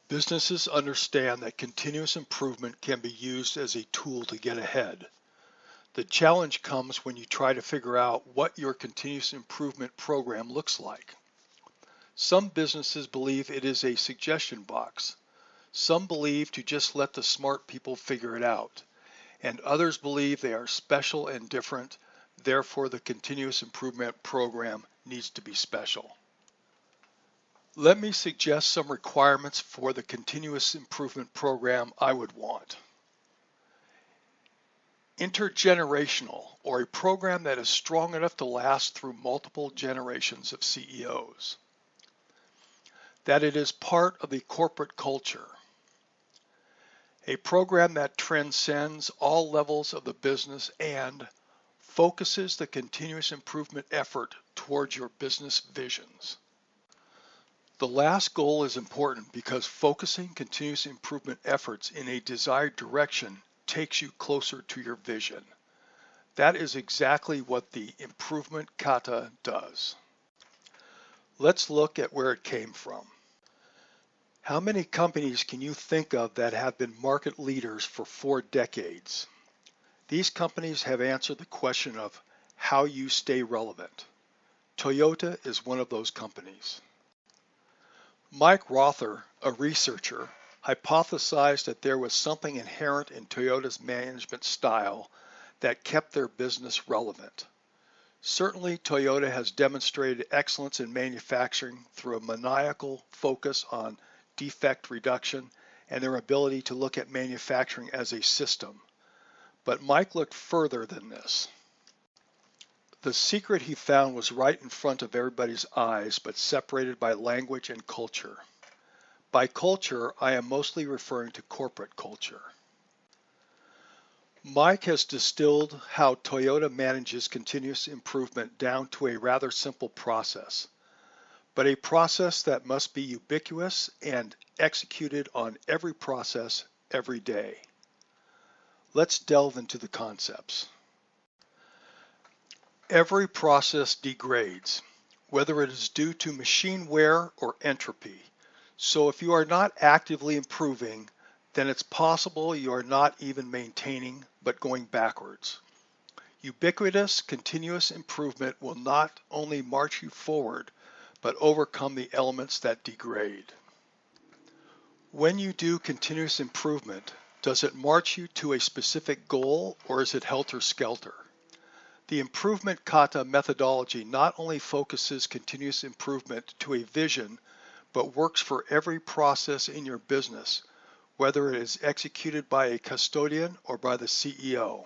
Businesses understand that continuous improvement can be used as a tool to get ahead. The challenge comes when you try to figure out what your continuous improvement program looks like. Some businesses believe it is a suggestion box. Some believe to just let the smart people figure it out. And others believe they are special and different, therefore the continuous improvement program needs to be special. Let me suggest some requirements for the continuous improvement program I would want. Intergenerational, or a program that is strong enough to last through multiple generations of CEOs. That it is part of the corporate culture. A program that transcends all levels of the business and focuses the continuous improvement effort towards your business visions. The last goal is important because focusing continuous improvement efforts in a desired direction takes you closer to your vision. That is exactly what the improvement kata does. Let's look at where it came from. How many companies can you think of that have been market leaders for 4 decades? These companies have answered the question of how you stay relevant. Toyota is one of those companies. Mike Rother, a researcher, hypothesized that there was something inherent in Toyota's management style that kept their business relevant. Certainly, Toyota has demonstrated excellence in manufacturing through a maniacal focus on defect reduction and their ability to look at manufacturing as a system. But Mike looked further than this. The secret he found was right in front of everybody's eyes, but separated by language and culture. By culture, I am mostly referring to corporate culture. Mike has distilled how Toyota manages continuous improvement down to a rather simple process, but a process that must be ubiquitous and executed on every process every day. Let's delve into the concepts. Every process degrades, whether it is due to machine wear or entropy. So if you are not actively improving, then it's possible you are not even maintaining, but going backwards. Ubiquitous continuous improvement will not only march you forward, but overcome the elements that degrade. When you do continuous improvement, does it march you to a specific goal, or is it helter-skelter? The improvement kata methodology not only focuses continuous improvement to a vision, but works for every process in your business, whether it is executed by a custodian or by the CEO.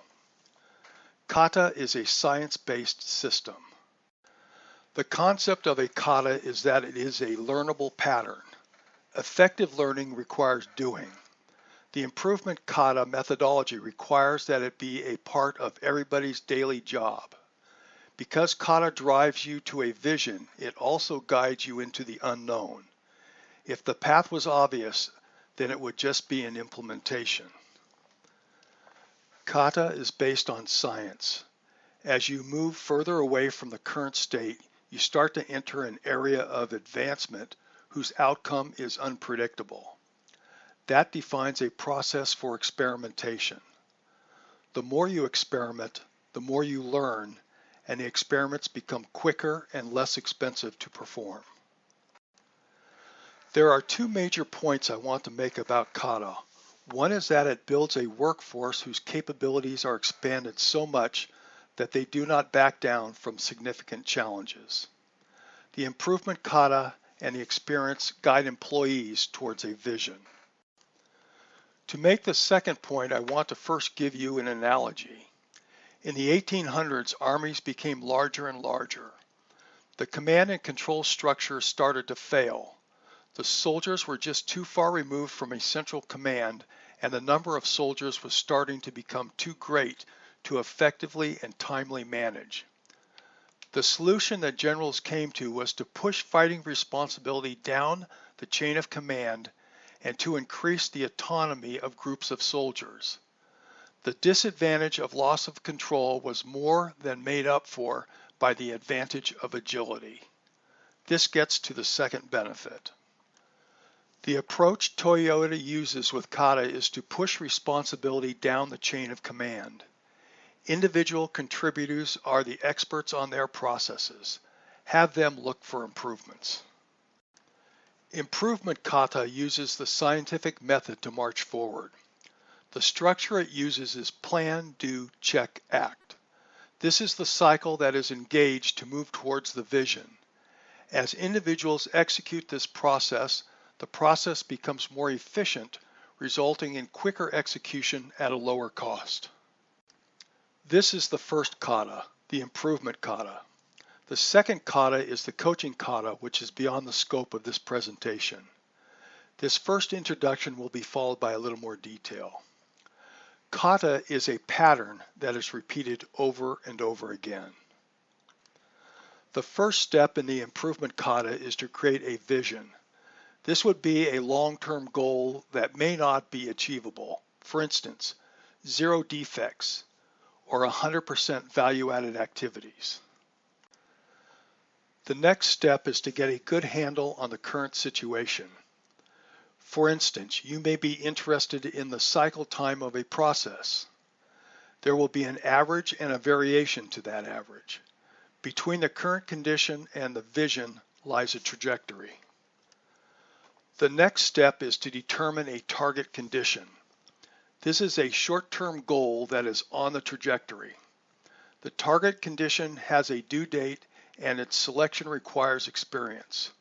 Kata is a science-based system. The concept of a kata is that it is a learnable pattern. Effective learning requires doing. The improvement kata methodology requires that it be a part of everybody's daily job. Because kata drives you to a vision, it also guides you into the unknown. If the path was obvious, then it would just be an implementation. Kata is based on science. As you move further away from the current state, you start to enter an area of advancement whose outcome is unpredictable. That defines a process for experimentation. The more you experiment, the more you learn, and the experiments become quicker and less expensive to perform. There are 2 major points I want to make about kata. One is that it builds a workforce whose capabilities are expanded so much that they do not back down from significant challenges. The improvement kata and the experience guide employees towards a vision. To make the second point, I want to first give you an analogy. In the 1800s, armies became larger and larger. The command and control structure started to fail. The soldiers were just too far removed from a central command, and the number of soldiers was starting to become too great to effectively and timely manage. The solution that generals came to was to push fighting responsibility down the chain of command and to increase the autonomy of groups of soldiers. The disadvantage of loss of control was more than made up for by the advantage of agility. This gets to the second benefit. The approach Toyota uses with Kata is to push responsibility down the chain of command. Individual contributors are the experts on their processes. Have them look for improvements. Improvement Kata uses the scientific method to march forward. The structure it uses is plan, do, check, act. This is the cycle that is engaged to move towards the vision. As individuals execute this process, the process becomes more efficient, resulting in quicker execution at a lower cost. This is the first kata, the improvement kata. The second kata is the coaching kata, which is beyond the scope of this presentation. This first introduction will be followed by a little more detail. Kata is a pattern that is repeated over and over again. The first step in the improvement kata is to create a vision. This would be a long-term goal that may not be achievable. For instance, 0 defects or 100% value-added activities. The next step is to get a good handle on the current situation. For instance, you may be interested in the cycle time of a process. There will be an average and a variation to that average. Between the current condition and the vision lies a trajectory. The next step is to determine a target condition. This is a short-term goal that is on the trajectory. The target condition has a due date and its selection requires experience.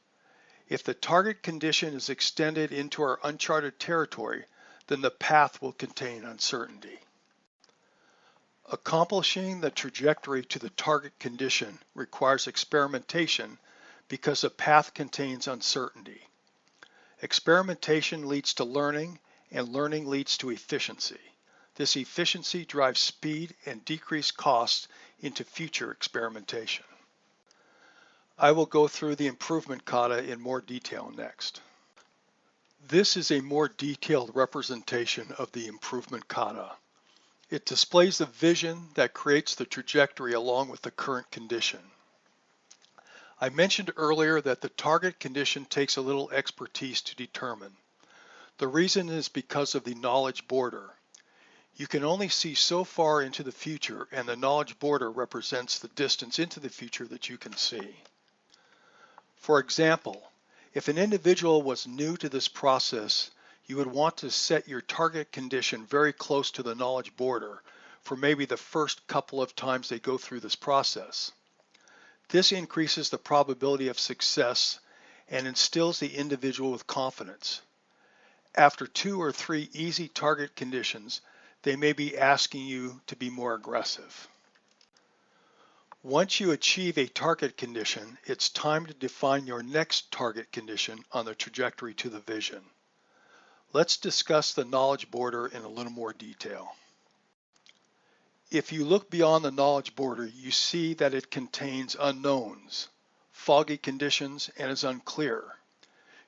If the target condition is extended into our uncharted territory, then the path will contain uncertainty. Accomplishing the trajectory to the target condition requires experimentation because the path contains uncertainty. Experimentation leads to learning, and learning leads to efficiency. This efficiency drives speed and decreased costs into future experimentation. I will go through the improvement kata in more detail next. This is a more detailed representation of the improvement kata. It displays the vision that creates the trajectory along with the current condition. I mentioned earlier that the target condition takes a little expertise to determine. The reason is because of the knowledge border. You can only see so far into the future, and the knowledge border represents the distance into the future that you can see. For example, if an individual was new to this process, you would want to set your target condition very close to the knowledge border for maybe the first couple of times they go through this process. This increases the probability of success and instills the individual with confidence. After 2 or 3 easy target conditions, they may be asking you to be more aggressive. Once you achieve a target condition, it's time to define your next target condition on the trajectory to the vision. Let's discuss the knowledge border in a little more detail. If you look beyond the knowledge border, you see that it contains unknowns, foggy conditions, and is unclear.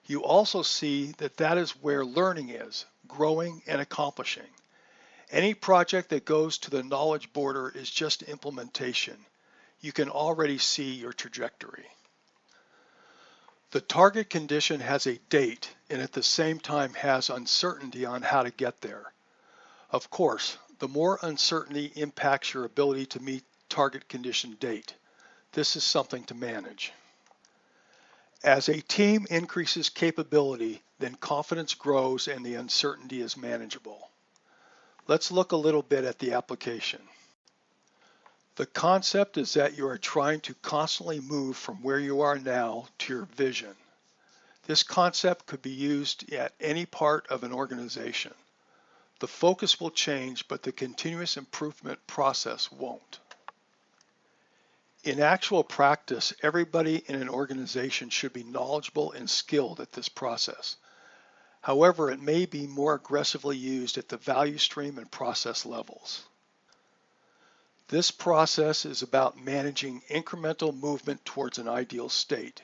You also see that that is where learning is, growing and accomplishing. Any project that goes to the knowledge border is just implementation. You can already see your trajectory. The target condition has a date and at the same time has uncertainty on how to get there. Of course, the more uncertainty impacts your ability to meet target condition date. This is something to manage. As a team increases capability, then confidence grows and the uncertainty is manageable. Let's look a little bit at the application. The concept is that you are trying to constantly move from where you are now to your vision. This concept could be used at any part of an organization. The focus will change, but the continuous improvement process won't. In actual practice, everybody in an organization should be knowledgeable and skilled at this process. However, it may be more aggressively used at the value stream and process levels. This process is about managing incremental movement towards an ideal state.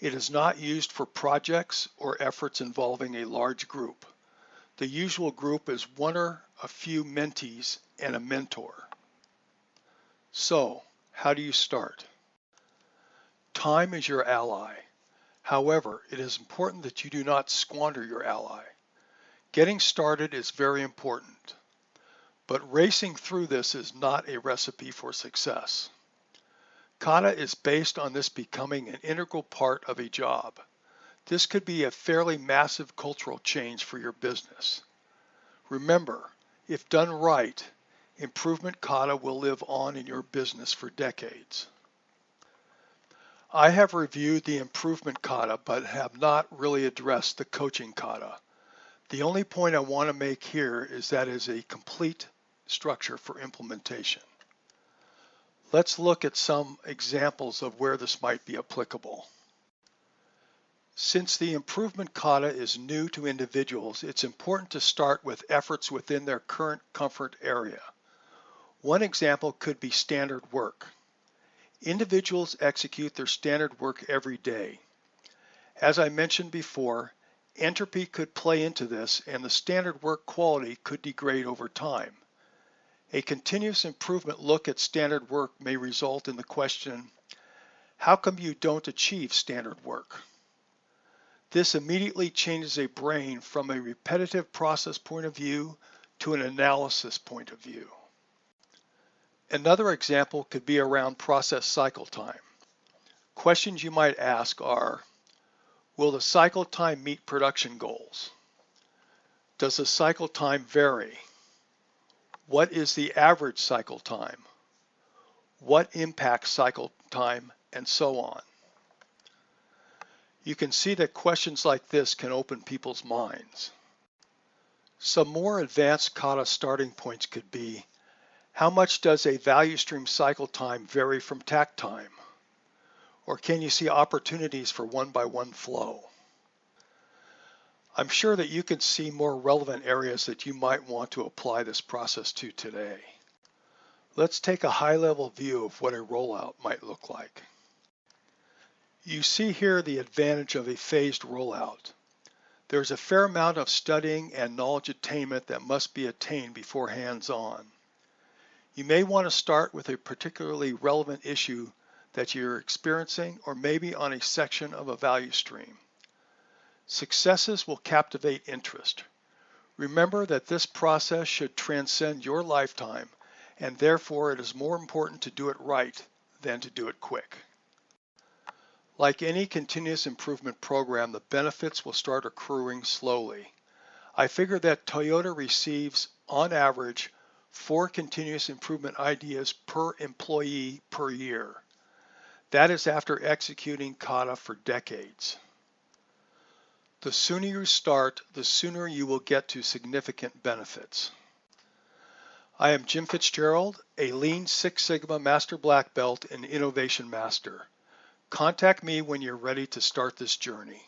It is not used for projects or efforts involving a large group. The usual group is 1 or a few mentees and a mentor. So, how do you start? Time is your ally. However, it is important that you do not squander your ally. Getting started is very important, but racing through this is not a recipe for success. Kata is based on this becoming an integral part of a job. This could be a fairly massive cultural change for your business. Remember, if done right, improvement kata will live on in your business for decades. I have reviewed the improvement kata but have not really addressed the coaching kata. The only point I want to make here is that it is a complete structure for implementation. Let's look at some examples of where this might be applicable. Since the improvement kata is new to individuals, it's important to start with efforts within their current comfort area. One example could be standard work. Individuals execute their standard work every day. As I mentioned before, entropy could play into this and the standard work quality could degrade over time. A continuous improvement look at standard work may result in the question, how come you don't achieve standard work? This immediately changes a brain from a repetitive process point of view to an analysis point of view. Another example could be around process cycle time. Questions you might ask are, will the cycle time meet production goals? Does the cycle time vary? What is the average cycle time? What impacts cycle time, and so on? You can see that questions like this can open people's minds. Some more advanced kata starting points could be, how much does a value stream cycle time vary from takt time? Or can you see opportunities for one-by-one flow? I'm sure that you can see more relevant areas that you might want to apply this process to today. Let's take a high-level view of what a rollout might look like. You see here the advantage of a phased rollout. There's a fair amount of studying and knowledge attainment that must be attained before hands-on. You may want to start with a particularly relevant issue that you're experiencing or maybe on a section of a value stream. Successes will captivate interest. Remember that this process should transcend your lifetime and therefore it is more important to do it right than to do it quick. Like any continuous improvement program, the benefits will start accruing slowly. I figure that Toyota receives, on average, 4 continuous improvement ideas per employee per year. That is after executing kata for decades. The sooner you start, the sooner you will get to significant benefits. I am Jim Fitzgerald, a Lean Six Sigma Master Black Belt and Innovation Master. Contact me when you're ready to start this journey.